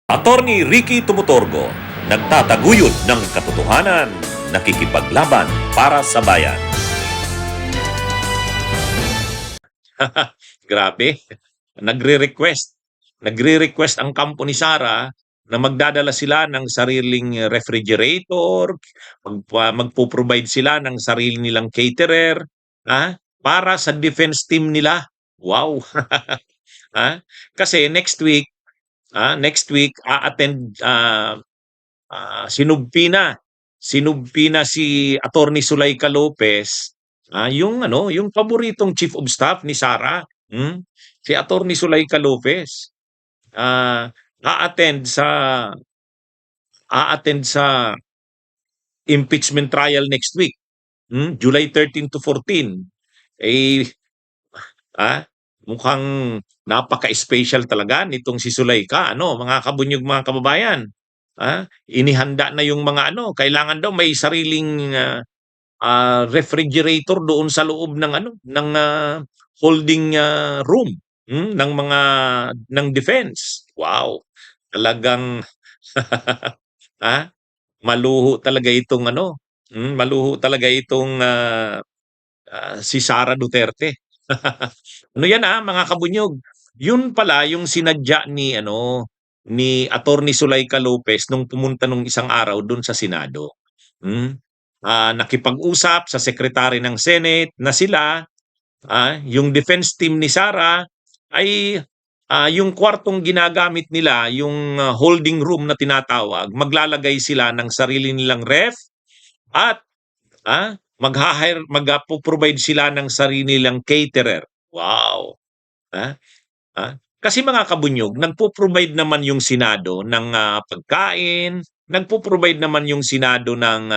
Attorney Ricky Tumutorgo, nagtataguyod ng katotohanan, nakikipaglaban para sa bayan. Grabe, nagre-request. Nagre-request ang kampo ni Sara na magdadala sila ng sariling refrigerator, magpo-provide sila ng sarili nilang caterer, para sa defense team nila. Wow. Kasi next week a-attend sinubpi na si Attorney Zuleika Lopez, yung paboritong chief of staff ni Sara, si Attorney Zuleika Lopez. Ah, a-attend sa a-attend sa impeachment trial next week, July 13 to 14. Eh, mukhang napaka-special talaga nitong si Zuleika, mga kabunyog, mga kababayan. Inihanda na yung mga kailangan daw may sariling refrigerator doon sa loob ng holding room ng defense. Wow. Talagang ah, maluho talaga itong si Sara Duterte. Ano yan mga kabunyog? Yun pala yung sinadya ni Attorney Zuleika Lopez nung pumunta nung isang araw doon sa Senado. Nakipag-usap sa Secretary ng Senate na sila, yung defense team ni Sara ay yung kwartong ginagamit nila, yung holding room na tinatawag, maglalagay sila ng sarili nilang ref at magpo-provide sila ng sarili nilang caterer. Wow. Kasi mga kabunyog, nagpo-provide naman yung Senado ng pagkain, nagpo-provide naman yung Senado ng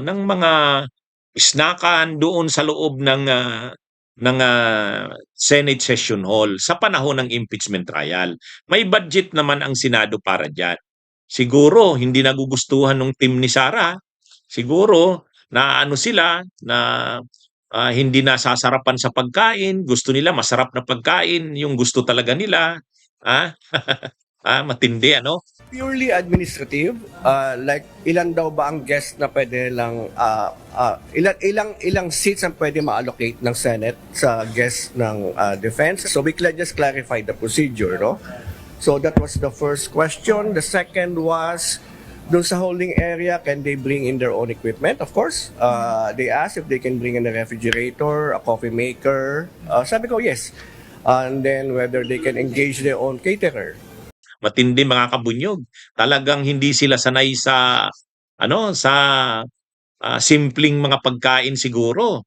mga snackan doon sa loob ng Senate Session Hall sa panahon ng impeachment trial. May budget naman ang Senado para diyan. Siguro hindi nagugustuhan ng team ni Sara. Siguro na sila na hindi nasasarapan sa pagkain, gusto nila masarap na pagkain, yung gusto talaga nila. Matindi, Purely administrative, like ilan daw ba ang guest na pwede lang, ilang seats ang pwede ma-allocate ng Senate sa guest ng defense? So we just clarify the procedure, no? So that was the first question. The second was, doon sa holding area, can they bring in their own equipment? Of course. They asked if they can bring in a refrigerator, a coffee maker. Sabi ko, yes. And then whether they can engage their own caterer. Matindi mga kabunyog. Talagang hindi sila sanay sa simpleng mga pagkain siguro.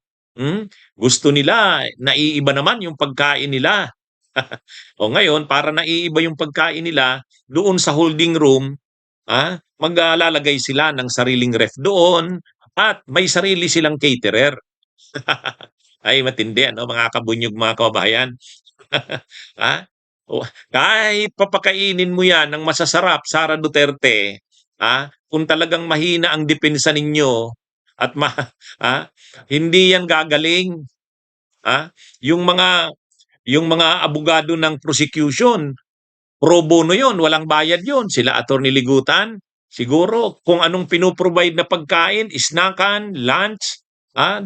Gusto nila, naiiba naman yung pagkain nila. O ngayon, para naiiba yung pagkain nila, doon sa holding room, maglalagay sila ng sariling ref doon at may sarili silang caterer. Ay, matindi, mga kabunyog, mga kababayan. Kahit papakainin mo yan ng masasarap, Sara Duterte, kung talagang mahina ang depensa ninyo at hindi yan gagaling. Yung mga abogado ng prosecution, pro bono yon, walang bayad yon. Sila Attorney Ligutan, siguro kung anong pinoprovide na pagkain, snackan, lunch,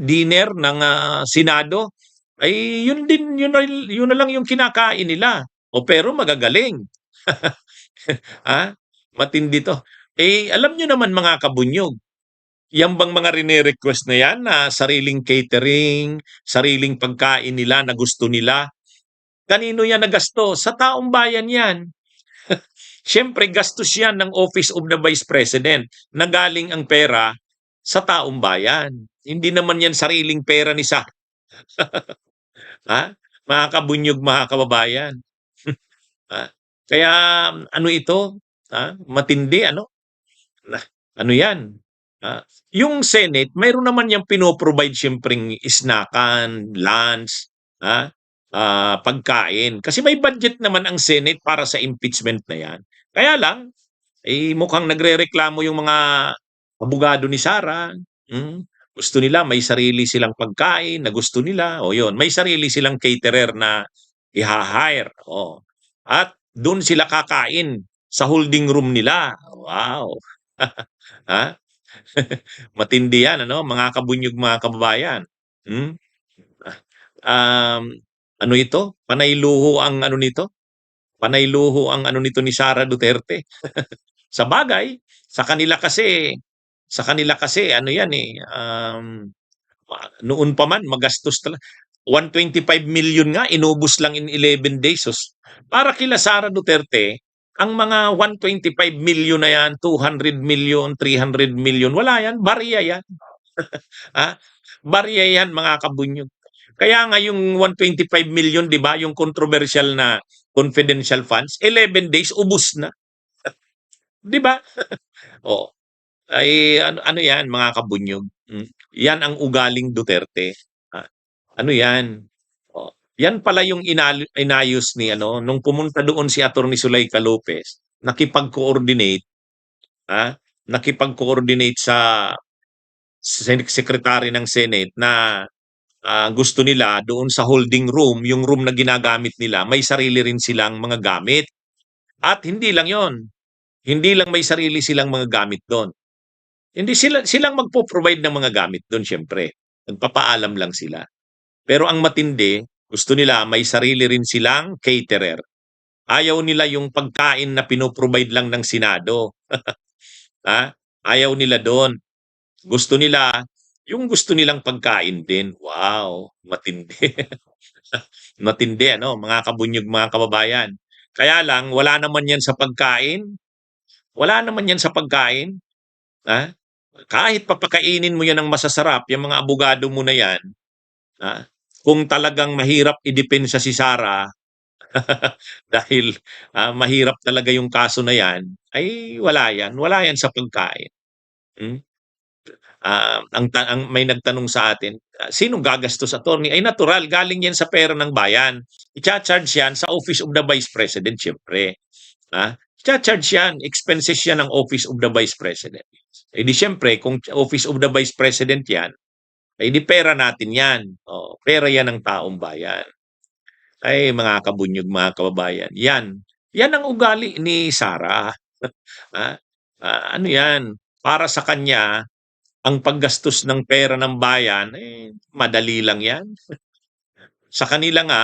dinner ng Senado, ay yun na lang yung kinakain nila. Pero magagaling. Matindi to. Alam nyo naman mga kabunyog, yan bang mga rine-request na yan na sariling catering, sariling pagkain nila na gusto nila, kanino yan nagasto? Sa taong bayan yan. Siyempre, gastos yan ng Office of the Vice President na galing ang pera sa taong bayan. Hindi naman yan sariling pera ni Sara. Mga kabunyog, mga kababayan. Kaya ito? Matindi, yan? Yung Senate, mayroon naman yung pinoprovide siyempreng snackan, lunch, pagkain. Kasi may budget naman ang Senate para sa impeachment na yan. Kaya lang, mukhang nagrereklamo yung mga abogado ni Sara. Gusto nila may sarili silang pagkain na gusto nila. O yun, may sarili silang caterer na i-hire. At Doon sila kakain sa holding room nila. Wow! Ha? Matindi yan ano, mga kabunyog, mga kababayan. Hmm? Um, ano ito? Panay luho ang ano nito? Panay luho ang ano nito ni Sara Duterte. Sa bagay, sa kanila kasi ano yan eh, noon pa man magastos talaga. 125 million nga inubos lang in 11 days. Para kila Sara Duterte, ang mga 125 million na yan, 200 million, 300 million, wala yan, barya yan. Ha? Barya yan mga kabunyog. Kaya nga yung 125 million, di ba, yung controversial na confidential funds, 11 days, ubus na. Di ba? Oh, ay ano yan mga kabunyog. Yan ang ugaling Duterte. Ah, ano yan? Oh, yan pala yung inayos ni ano nung pumunta doon si Attorney Zuleika Lopez, nakipag-coordinate, nakipag-coordinate sa secretary ng Senate na gusto nila doon sa holding room, yung room na ginagamit nila, may sarili rin silang mga gamit. At hindi lang 'yon. Hindi lang may sarili silang mga gamit doon. Hindi silang magpo-provide ng mga gamit doon siyempre. Nagpapaalam lang sila. Pero ang matindi, gusto nila may sarili rin silang caterer. Ayaw nila yung pagkain na pinoprovide lang ng Senado. Ha? Ayaw nila doon. Gusto nila yung gusto nilang pagkain din. Wow, matindi. Matindi ano, mga kabunyog, mga kababayan. Kaya lang wala naman 'yan sa pagkain. Wala naman 'yan sa pagkain. Ha? Kahit papakainin mo 'yan ng masasarap, yung mga abogado mo na 'yan, ha? Kung talagang mahirap idepensa si Sara dahil mahirap talaga yung kaso na 'yan, ay wala 'yan. Wala 'yan sa pagkain. Hmm? Ang may nagtanong sa atin, sinong gagastos, attorney? Ay natural, galing yan sa pera ng bayan. I-charge yan sa Office of the Vice President, siyempre. I-charge yan, expenses yan ng Office of the Vice President. Eh di siyempre, kung Office of the Vice President yan, ay di pera natin yan. Pera yan ng taong bayan. Ay mga kabunyog, mga kababayan, yan. Yan ang ugali ni Sara. Ah, ano yan, para sa kanya, ang paggastos ng pera ng bayan, madali lang yan. Sa kanila nga,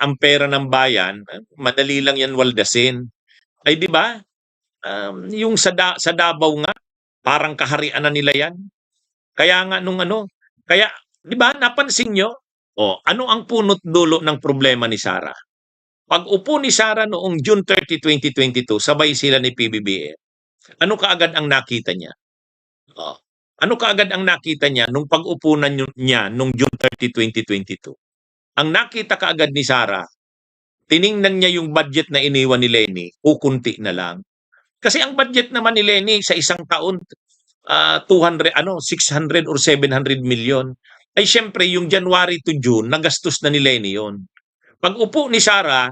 ang pera ng bayan, madali lang yan waldasin. Ay di ba? Yung sa Davao nga, parang kaharian na nila yan. Kaya nga nung ano, kaya di ba napansin nyo? Ano ang punot dulo ng problema ni Sara? Pag upo ni Sara noong June 30, 2022, sabay sila ni PBBM. Ano kaagad ang nakita niya? Oh. Ano kaagad ang nakita niya nung pag-upo niya nung June 30, 2022? Ang nakita kaagad ni Sara, tiningnan niya yung budget na iniwan ni Lenny, kukunti na lang. Kasi ang budget naman ni Lenny sa isang taon, 600 or 700 million. Ay syempre, yung January to June, nagastos na ni Lenny yon. Pag upo ni Sara,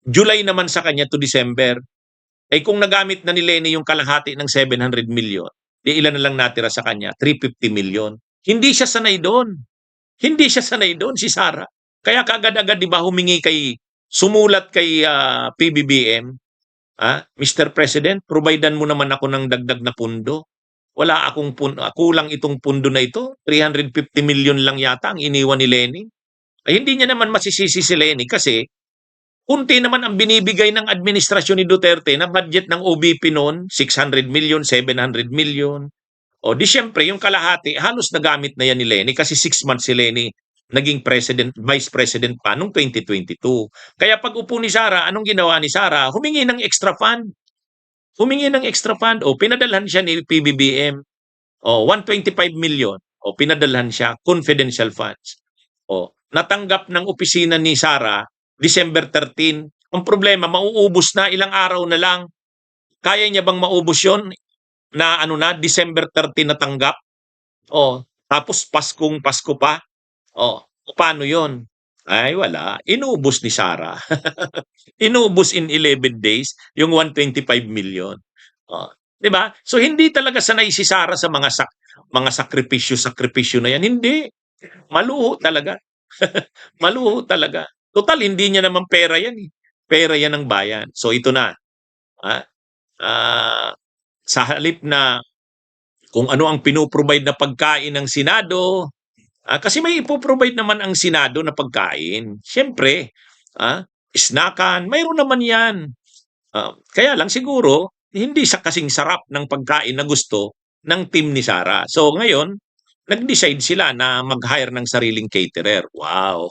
July naman sa kanya to December. Ay kung nagamit na ni Lenny yung kalahati ng 700 million, di ilan na lang natira sa kanya? 350 million. Hindi siya sanay doon. Hindi siya sanay doon, si Sara. Kaya kagad-agad, di ba, sumulat kay PBBM, Mr. President, providean mo naman ako ng dagdag na pundo. Wala akong kulang itong pundo na ito. 350 million lang yata ang iniwan ni Lenny. Ay hindi niya naman masisisi si Lenny kasi kunti naman ang binibigay ng administrasyon ni Duterte na budget ng OBP noon, 600 million, 700 million. O di syempre, yung kalahati, halos nagamit na yan ni Lenny kasi 6 months si Lenny naging vice president pa noong 2022. Kaya pag upo ni Sara, anong ginawa ni Sara? Humingi ng extra fund. Humingi ng extra fund. Pinadalhan siya ni PBBM. 125 million. Pinadalhan siya, confidential funds. Natanggap ng opisina ni Sara December 13. Ang problema, mauubos na, ilang araw na lang. Kaya niya bang maubos yon na December 13 natanggap? Tapos Pasko pa. Paano yon? Ay wala, inubos ni Sara. Inubos in 11 days yung 125 million. 'Di ba? So hindi talaga sanay si Sara sa mga sakripisyo na yan. Hindi. Maluho talaga. Maluho talaga. Total, hindi niya naman pera yan. pera yan ng bayan. So ito na, ah, sa halip na kung ano ang pino-provide na pagkain ng Senado, kasi may ipo-provide naman ang Senado na pagkain. Siyempre, snackan, mayroon naman yan. Kaya lang siguro, hindi sa kasing sarap ng pagkain na gusto ng team ni Sara. So ngayon, nag-decide sila na mag-hire ng sariling caterer. Wow!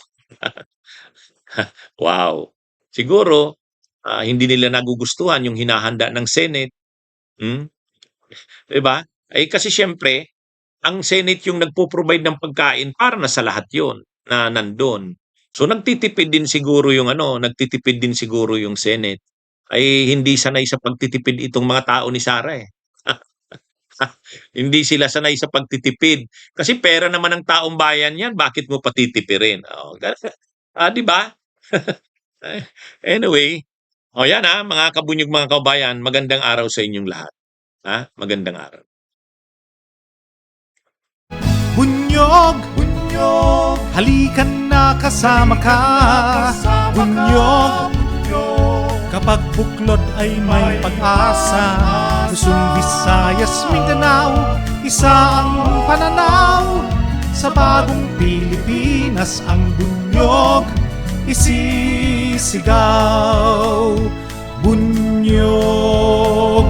Wow! Siguro, hindi nila nagugustuhan yung hinahanda ng Senate. Hmm? 'Di ba? Kasi siyempre, ang Senate yung nagpo-provide ng pagkain para na sa lahat yon na nandun. So nagtitipid din siguro yung nagtitipid din siguro yung Senate. Hindi sanay sa pagtitipid itong mga tao ni Sara, eh. Hindi sila sanay sa pagtitipid. Kasi pera naman ng taong bayan 'yan, bakit mo pa titipirin? 'Di ba? Anyway, 'yan, mga kabunyog, mga kabayan, magandang araw sa inyong lahat. Magandang araw. Bunyog, bunyog, halikan na kasama ka. Bunyog, kapag buklod ay may pag-asa. Luzon, Visayas, Mindanao, isa ang pananaw. Sa bagong Pilipinas ang bunyog isisigaw. Bunyog.